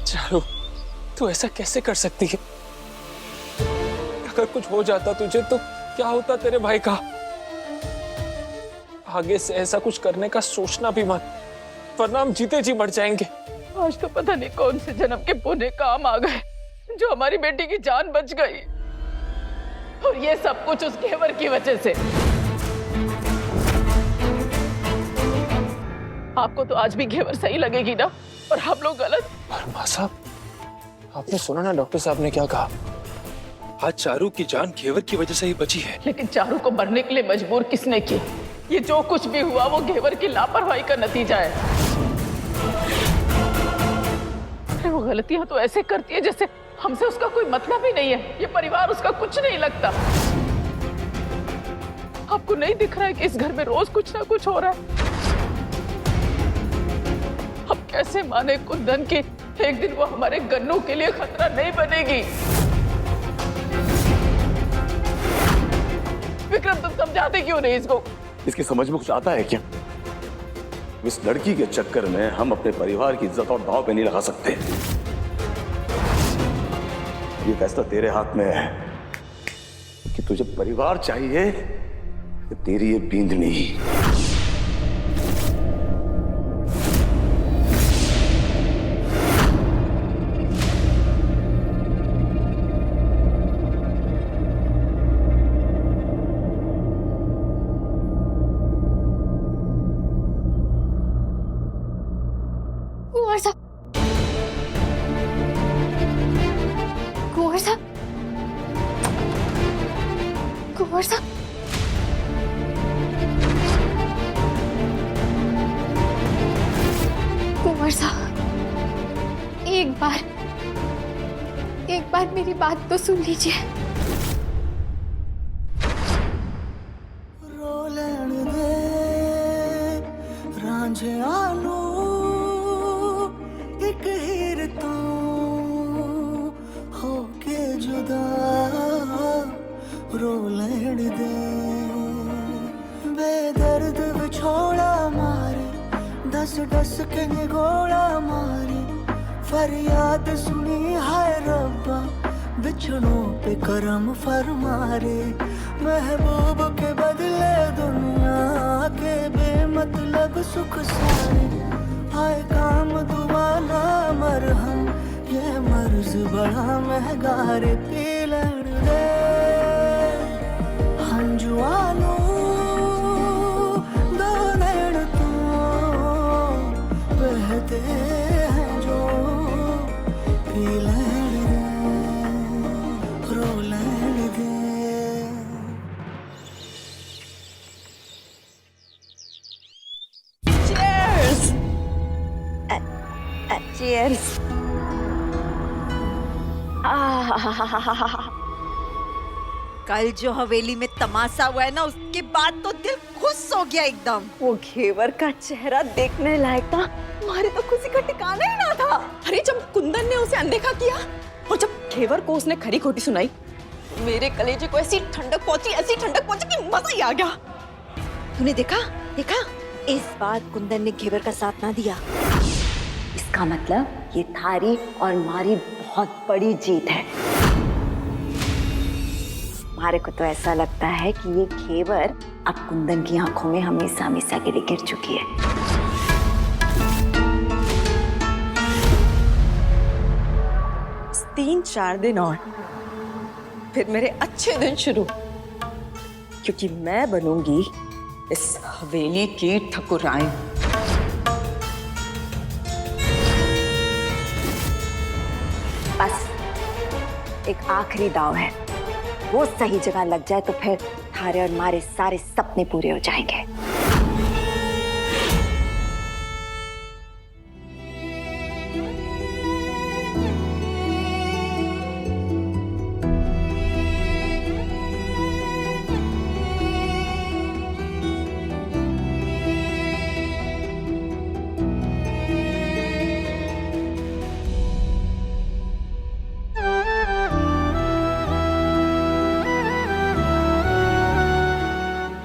चारू, तू ऐसा कैसे कर सकती है? अगर कुछ हो जाता तुझे तो क्या होता तेरे भाई का? आगे से ऐसा कुछ करने का सोचना भी मत, वरना हम जीते जी मर जाएंगे। आज तो पता नहीं कौन से जन्म के पुण्य काम आ गए जो हमारी बेटी की जान बच गई, और ये सब कुछ उस घेवर की वजह से। आपको तो आज भी घेवर सही लगेगी ना, और हम लोग गलत। और माँ साहब, आपने सुना ना डॉक्टर साहब ने क्या कहा? आज चारू की जान घेवर की वजह से ही बची है। लेकिन चारू को मरने के लिए मजबूर किसने की? ये जो कुछ भी हुआ वो घेवर की लापरवाही का नतीजा है। अरे वो गलतियां तो ऐसे करती है जैसे हमसे उसका कोई मतलब ही नहीं है, ये परिवार उसका कुछ नहीं लगता। आपको नहीं दिख रहा है कि इस घर में रोज कुछ ना कुछ हो रहा है? हम कैसे माने कुंदन की एक दिन वो हमारे गन्नू के लिए खतरा नहीं बनेगी? विक्रम, तुम समझाते क्यों नहीं इसको? इसकी समझ में कुछ आता है क्या? इस लड़की के चक्कर में हम अपने परिवार की इज्जत और दांव पे नहीं लगा सकते। ये फैसला तेरे हाथ में है कि तुझे परिवार चाहिए या तेरी ये बींदनी। कुंवर साहब, कुंवर साहब, कुंवर साहब, कुंवर साहब, एक बार मेरी बात तो सुन लीजिए। रोलन दे रांझे आलू एक हीर तो होके जुदा, रोलन दे बेदर्द विछोड़ा मारे, दस दस के निगोड़ा मारे, फरियाद सुनी हाय रब्बा, बिछड़ों पे करम फरमारे। महबूब के बदले दुनिया के बेमतलब सुख सारे, हाय काम दुआ ना मरहम, ये मर्ज बड़ा महंगा रे। पीलड़ दे हंजुआलू दो नैन तो बहते हैं जो, पीलड़ दे रोलड़ दे। Cheers! कल जो हवेली में तमाशा हुआ है ना, उसके बाद तो दिल खुश हो गया एकदम। वो घेवर का चेहरा देखने लायक था, हमारी तो खुशी का ठिकाना ही ना था। अरे जब कुंदन ने उसे अनदेखा किया और जब घेवर को उसने खरी खोटी सुनाई, मेरे कलेजे को ऐसी ठंडक पहुंची कि मजा ही आ गया। तूने देखा देखा, इस बार कुंदन ने घेवर का साथ ना दिया। इसका मतलब ये थारी और मारी बहुत बड़ी जीत है। हमारे को तो ऐसा लगता है कि ये घेवर अब कुंदन की आंखों में हमेशा हमेशा के लिए गिर चुकी है। तीन चार दिन और फिर मेरे अच्छे दिन शुरू, क्योंकि मैं बनूंगी इस हवेली की ठकुराइन। बस एक आखिरी दाव है, वो सही जगह लग जाए तो फिर थारे और मारे सारे सपने पूरे हो जाएंगे।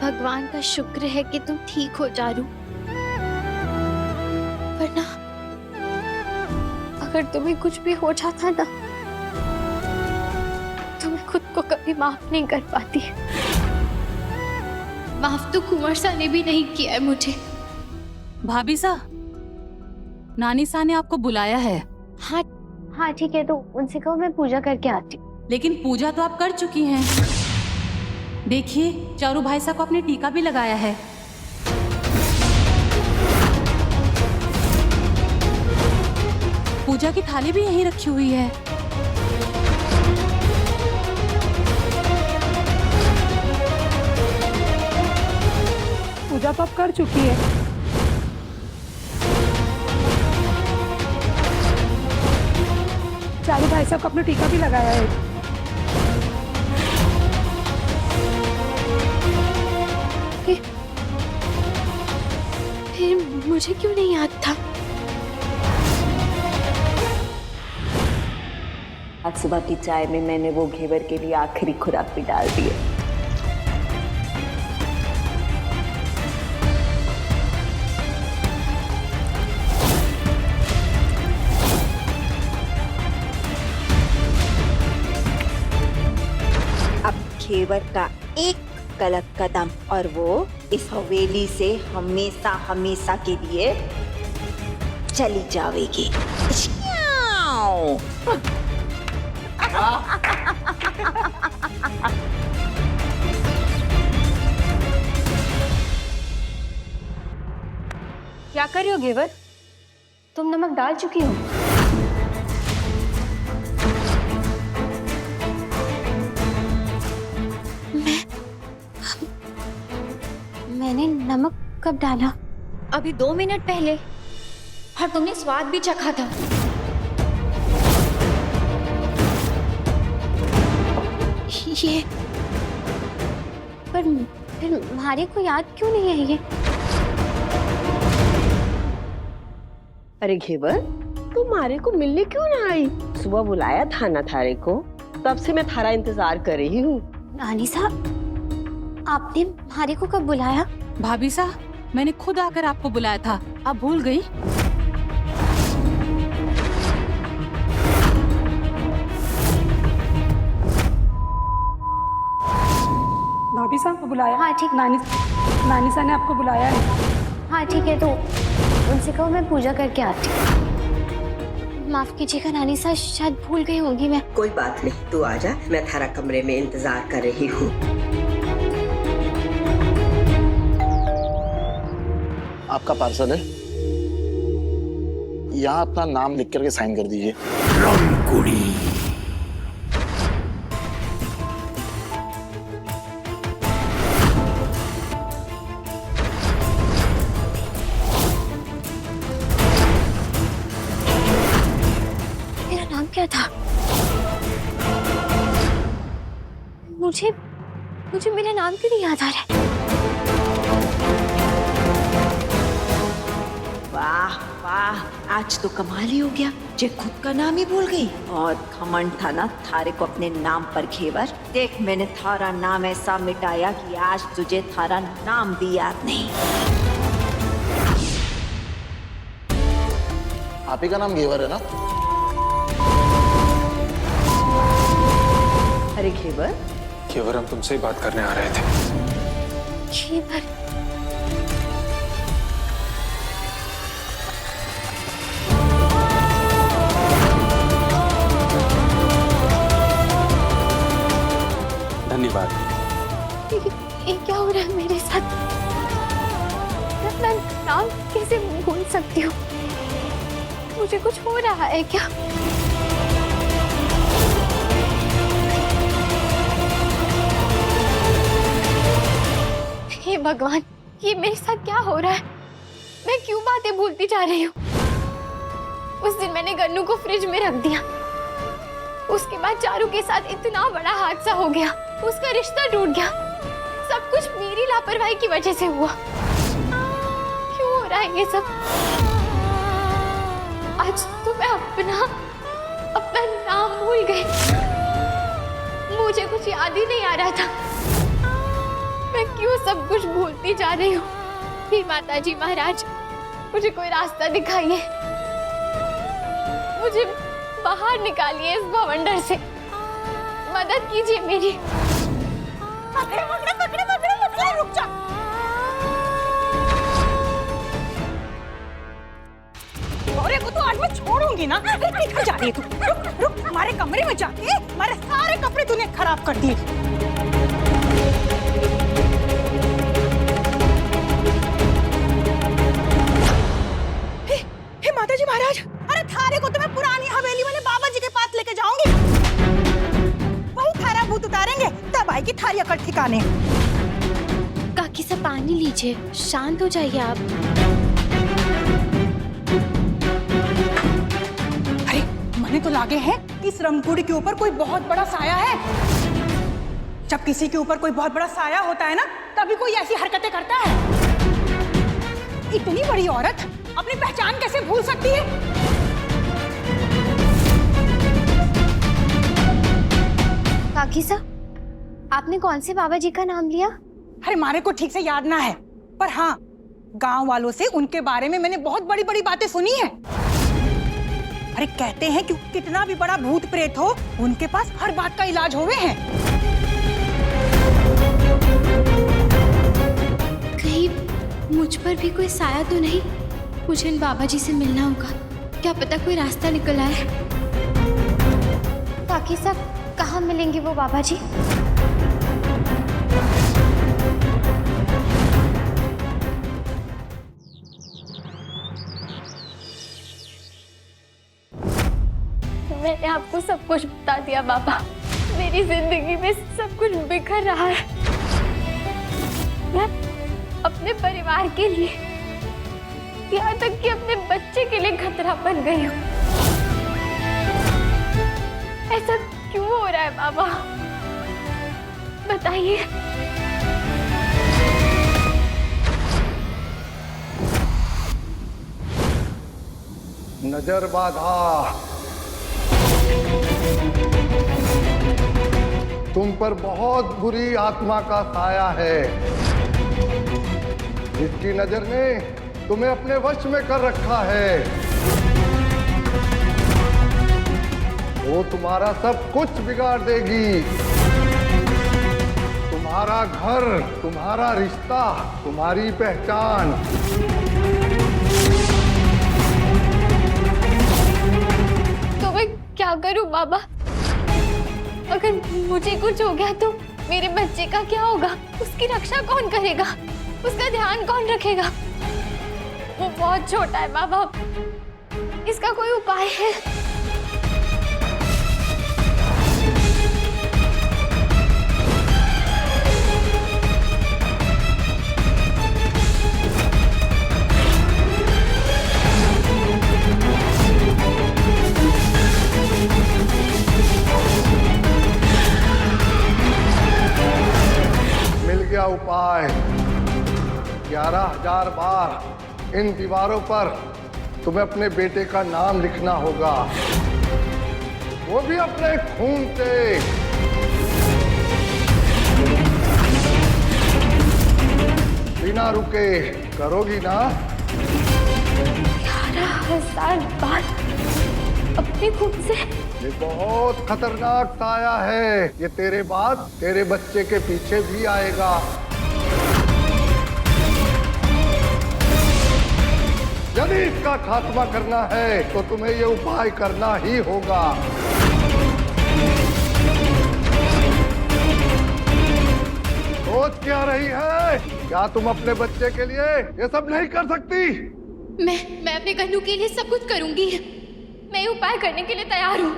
भगवान का शुक्र है कि तुम ठीक हो चारू, वरना अगर तुम्हें कुछ भी हो जाता ना, तुम खुद को कभी माफ नहीं कर पाती। माफ तो कुंवर सा ने भी नहीं किया है मुझे। भाभी सा, नानी सा ने आपको बुलाया है। हाँ हाँ ठीक है, तो उनसे कहो मैं पूजा करके आती हूँ। लेकिन पूजा तो आप कर चुकी हैं। देखिए, चारू भाई साहब को आपने टीका भी लगाया है। पूजा की थाली भी यहीं रखी हुई है। पूजा तो आप कर चुकी है। चारू भाई साहब को अपना टीका भी लगाया है। फिर मुझे क्यों नहीं याद था? आज सुबह की चाय में मैंने वो घेवर के लिए आखिरी खुराक भी डाल दी है। अब घेवर का एक गलत कदम और वो इस हवेली से हमेशा हमेशा के लिए चली जाएगी। क्या कर रही हो घेवर? तुम नमक डाल चुकी हो। मैंने नमक कब डाला? अभी 2 मिनट पहले। और तुमने स्वाद भी चखा था। ये पर फिर हमारे को याद क्यों नहीं है ये? अरे घेवर, तू मारे को मिलने क्यों ना आई? सुबह बुलाया था ना थारे को, तब से मैं थारा इंतजार कर रही हूँ। नानी साहब, आपने हमारे को कब बुलाया? भाभी सा, मैंने खुद आकर आपको बुलाया था। आप भूल गई? भाभी साहब को बुलाया? हाँ ठीक। नानी सा ने आपको बुलाया है। हाँ ठीक है, तो उनसे कहो मैं पूजा करके आती हूँ। माफ कीजिएगा नानी साहब, शायद भूल गई होंगी मैं। कोई बात नहीं, तू आ जा, मैं थारा कमरे में इंतजार कर रही हूँ। आपका पार्सल है, यहाँ अपना नाम लिख करके साइन कर दीजिए। मेरा नाम क्या था? मुझे मेरा नाम क्यों नहीं याद आ रहा है? वाह वाह, आज तो कमाल ही हो गया, जे खुद का नाम ही भूल गई। और घमंड था ना थारे को अपने नाम पर घेवर। देख, मैंने थारा नाम ऐसा मिटाया कि आज तुझे थारा नाम भी याद नहीं। आप ही का नाम घेवर है ना? अरे घेवर, घेवर, हम तुमसे ही बात करने आ रहे थे। घेवर, धन्यवाद। ये क्या हो रहा है मेरे साथ? मैं नाम कैसे भूल सकती हूँ? मुझे कुछ हो रहा है क्या? हे भगवान, ये मेरे साथ क्या हो रहा है? मैं क्यों बातें भूलती जा रही हूँ? उस दिन मैंने गन्नू को फ्रिज में रख दिया, उसके बाद चारू के साथ इतना बड़ा हादसा हो गया, उसका रिश्ता टूट गया। सब कुछ मेरी लापरवाही की वजह से हुआ। क्यों हो रहा है ये सब? आज तो मैं अपना नाम भूल गई। मुझे कुछ याद ही नहीं आ रहा था। मैं क्यों सब कुछ भूलती जा रही हूँ? हे माताजी महाराज, मुझे कोई रास्ता दिखाइए। मुझे बाहर निकालिए इस भवंडर से। मदद कीजिए मेरी। पकड़े पकड़े पकड़े पकड़े पकड़े, रुक जा। अरे वो तो आज मैं छोड़ूंगी ना। किधर जा रही है तू? रुक रुक, हमारे कमरे में जाके हमारे सारे कपड़े तूने खराब कर दिए। हे माता जी महाराज, अरे थारे को तो मैं पुरानी हवेली वाले बाबा जी के पास लेके जाऊंगी। वही थारा भूत उतारेंगे, तब आएगी थारी अकड़ ठिकाने। काकी सा पानी लीजिए, शांत हो जाइए आप। अरे मने तो लागे है इस रमकुड़ी के ऊपर कोई बहुत बड़ा साया है। जब किसी के ऊपर कोई बहुत बड़ा साया होता है ना, तभी कोई ऐसी हरकतें करता है। इतनी बड़ी औरत अपनी पहचान कैसे भूल सकती है? काकी सा, आपने कौन से बाबा जी का नाम लिया? अरे मारे को ठीक से याद ना है, पर हाँ गांव वालों से उनके बारे में मैंने बहुत बड़ी बड़ी बातें सुनी है। अरे कहते हैं कि कितना भी बड़ा भूत प्रेत हो, उनके पास हर बात का इलाज होवे हैं। कहीं मुझ पर भी कोई साया तो नहीं? मुझे इन बाबा जी से मिलना होगा, क्या पता कोई रास्ता निकल आए। काकी साहब, कहाँ मिलेंगे वो बाबा जी? मैंने आपको सब कुछ बता दिया बाबा। मेरी जिंदगी में सब कुछ बिखर रहा है। मैं अपने परिवार के लिए, यहाँ तक कि अपने बच्चे के लिए खतरा बन गई हूँ। ऐसा क्यों हो रहा है बाबा? बताइए। नजर बाधा, तुम पर बहुत बुरी आत्मा का साया है, जिसकी नजर ने तुम्हें अपने वश में कर रखा है। वो तुम्हारा सब कुछ बिगाड़ देगी। तुम्हारा घर, तुम्हारा रिश्ता, तुम्हारी पहचान। तो मैं क्या करूं बाबा? अगर मुझे कुछ हो गया तो मेरे बच्चे का क्या होगा? उसकी रक्षा कौन करेगा? उसका ध्यान कौन रखेगा? वो बहुत छोटा है बाबा, इसका कोई उपाय है? मिल गया उपाय। 11,000 बार इन दीवारों पर तुम्हें अपने बेटे का नाम लिखना होगा, वो भी अपने खून से। बिना रुके करोगी ना? 11,000 बार अपने खून से? ये बहुत खतरनाक साया है। ये तेरे बाद तेरे बच्चे के पीछे भी आएगा। यदि इसका खात्मा करना है तो तुम्हें ये उपाय करना ही होगा। सोच क्या रही है? क्या तुम अपने बच्चे के लिए ये सब नहीं कर सकती? मैं अपने कन्नू के लिए सब कुछ करूंगी। मैं उपाय करने के लिए तैयार हूँ।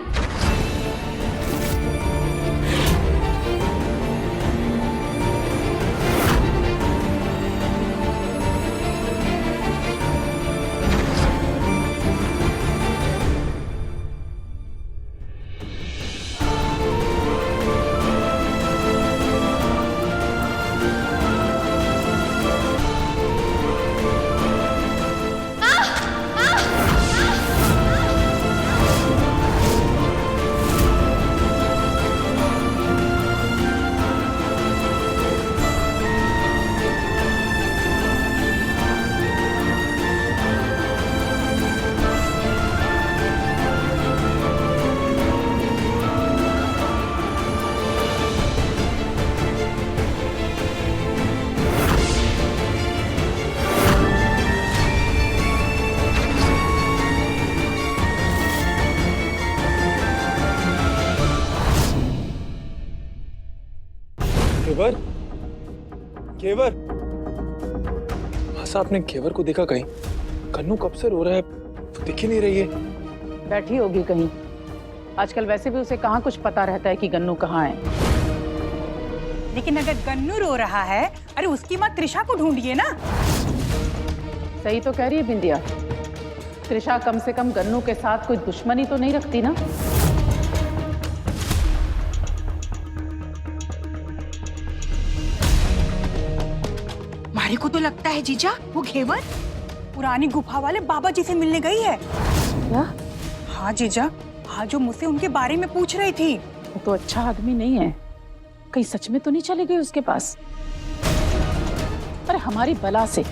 घेवर, घेवर। मासा, आपने घेवर को देखा कहीं? कन्नू कब से रो रहा है, तो दिख ही नहीं रही है। बैठी होगी कहीं। आजकल वैसे भी उसे कहाँ कुछ पता रहता है कि गन्नू कहाँ है। लेकिन अगर गन्नू रो रहा है, अरे उसकी माँ त्रिशा को ढूंढिए ना। सही तो कह रही है बिंदिया। त्रिशा कम से कम गन्नू के साथ कोई दुश्मनी तो नहीं रखती ना। मारे को तो लगता है जीजा वो घेवर पुरानी गुफा वाले बाबा जी से मिलने गई है। क्या? हाँ जीजा, हाँ जो मुझसे उनके बारे में पूछ रही थी। वो तो अच्छा आदमी नहीं है, कहीं सच में तो नहीं चले गए उसके पास? अरे हमारी बला से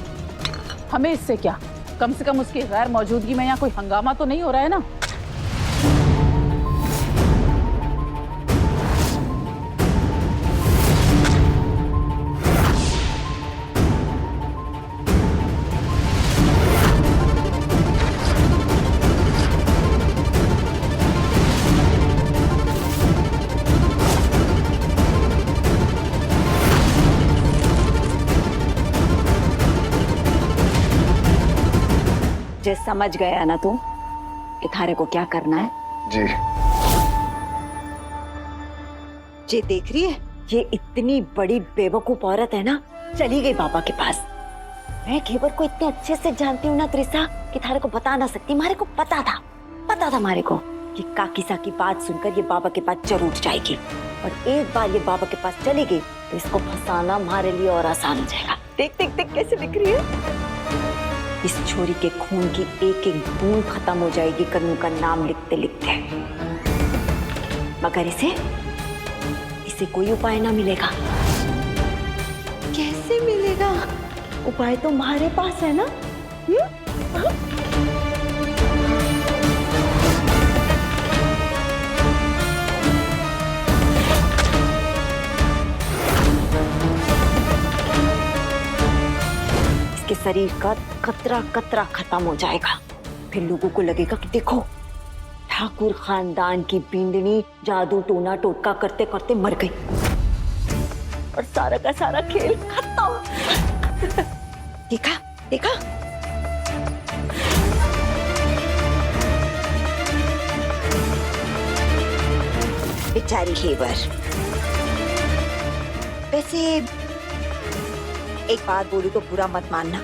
हमें इससे क्या, कम से कम उसकी गैर मौजूदगी में यहाँ कोई हंगामा तो नहीं हो रहा है ना। जे समझ गया ना तू कि थारे को क्या करना है? जी। जे देख रही है, ये इतनी बड़ी बेवकूफ औरत है ना, चली गई बाबा के पास। मैं घेवर को इतने अच्छे से जानती हूँ ना त्रिशा, कि थारे को बता ना सकती। मारे को पता था मारे को कि काकीसा की बात सुनकर ये बाबा के पास जरूर जाएगी, और एक बार ये बाबा के पास चली गई तो इसको फंसाना हमारे लिए और आसान हो जाएगा। देख देख देख कैसे लिख रही है। इस छोरी के खून की एक एक बूंद खत्म हो जाएगी कन्नू का नाम लिखते लिखते, मगर इसे कोई उपाय ना मिलेगा। कैसे मिलेगा? उपाय तो हमारे पास है ना। इसके शरीर का कतरा कतरा खत्म हो जाएगा। फिर लोगों को लगेगा कि देखो, ठाकुर खानदान की बींदनी जादू टोना टोटका करते करते मर गई, और सारा का सारा खेल खत्म। देखा देखा? बेचारी घेवर। वैसे एक बात बोलूं तो बुरा मत मानना,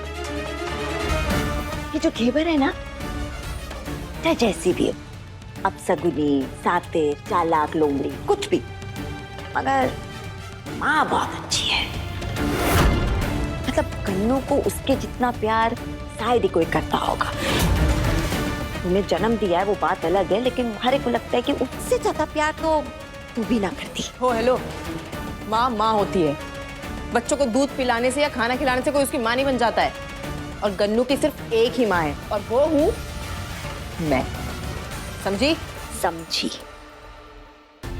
ये जो घेवर है ना, चाहे जैसी भी हो, अपसगुनी, सातिर, चालाक, लोमड़ी, कुछ भी, मगर माँ बहुत अच्छी है। मतलब कन्नू को उसके जितना प्यार शायद ही कोई करता होगा। उन्हें जन्म दिया है वो बात अलग है, लेकिन हमारे को लगता है कि उससे ज्यादा प्यार तो तू भी ना करती हो। हेलो, माँ होती है। बच्चों को दूध पिलाने से या खाना खिलाने से कोई उसकी माँ नहीं बन जाता है। और गन्नू की सिर्फ एक ही माँ है, और वो हूँ मैं। समझी? समझी।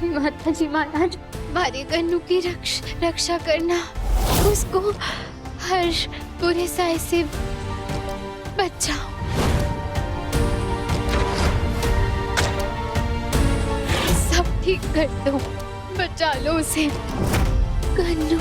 माता जी महाराज, हमारे गन्नू की रक्षा करना, उसको हर बुरे साय से बचाओ। सब ठीक कर दो, बचा लो उसे। गन्नू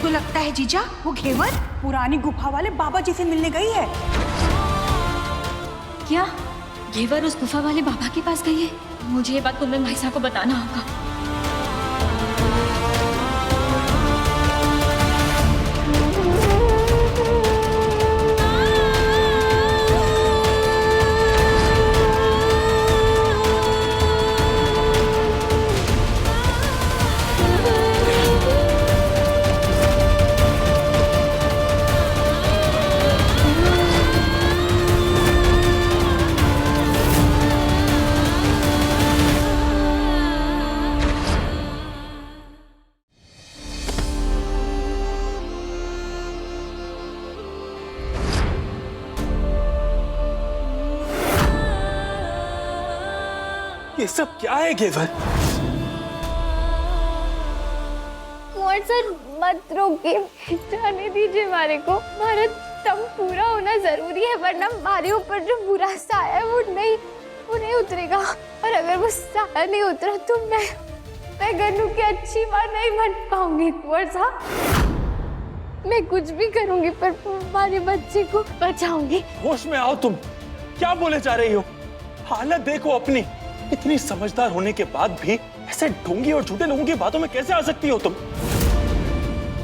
लगता है जीजा वो घेवर पुरानी गुफा वाले बाबा जी से मिलने गई है। क्या घेवर उस गुफा वाले बाबा के पास गई है? मुझे ये बात कुंदन भाई साहब को बताना होगा। ये सब क्या है घेवर? कुंवर सर मत रोकिए, जाने दीजिए हमारे को। हमारा दम पूरा होना जरूरी है, वरना हमारे ऊपर जो बुरा साया है वो नहीं उतरेगा। और अगर वो साया नहीं उतरा तो मैं गन्नू की अच्छी माँ नहीं बन पाऊंगी। कुंवर साहब, मैं कुछ भी करूंगी पर हमारे बच्चे को बचाऊंगी। होश में आओ तुम, क्या बोले जा रही हो? हालत देखो अपनी। इतनी समझदार होने के बाद भी ऐसे ढोंगी और झूठे लोगों की बातों में कैसे आ सकती हो तुम?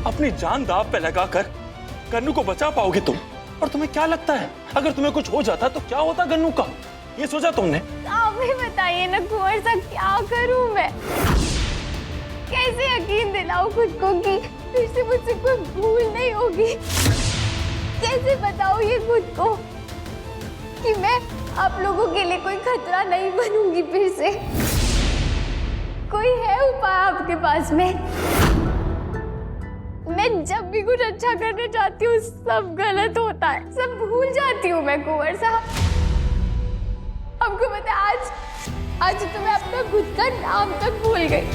अपनी जान दांव पे लगाकर गन्नू को बचा पाओगे तुम? और तुम्हें क्या लगता है अगर तुम्हें कुछ हो जाता तो क्या होता गन्नू का? ये सोचा तुमने? आप ही बताइए ना कुंवर साहब, क्या करूं मैं? कैसे यकीन दिलाऊं खुद को कि फिर से मुझसे कोई भूल नहीं होगी? कैसे बताऊं ये खुद को कि मैं आप लोगों के लिए कोई खतरा नहीं बनूंगी फिर से? कोई है उपाय आपके पास में? मैं जब भी कुछ अच्छा करने जाती हूँ सब गलत होता है, सब भूल जाती हूँ मैं। कुंवर साहब, आपको पता है आज तो मैं अपना खुद का नाम तक भूल गई।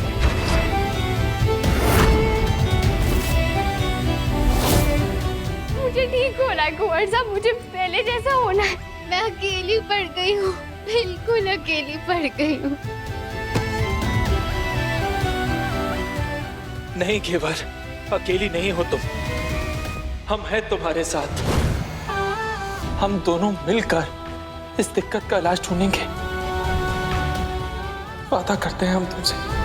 मुझे ठीक होना है कुंवर साहब, मुझे पहले जैसा होना है। मैं अकेली पड़ गई हूँ, बिल्कुल अकेली पड़ गई हूँ। नहीं घेवर, अकेली नहीं हो तुम। हम हैं तुम्हारे साथ। हम दोनों मिलकर इस दिक्कत का इलाज ढूंढेंगे। वादा करते हैं हम तुमसे।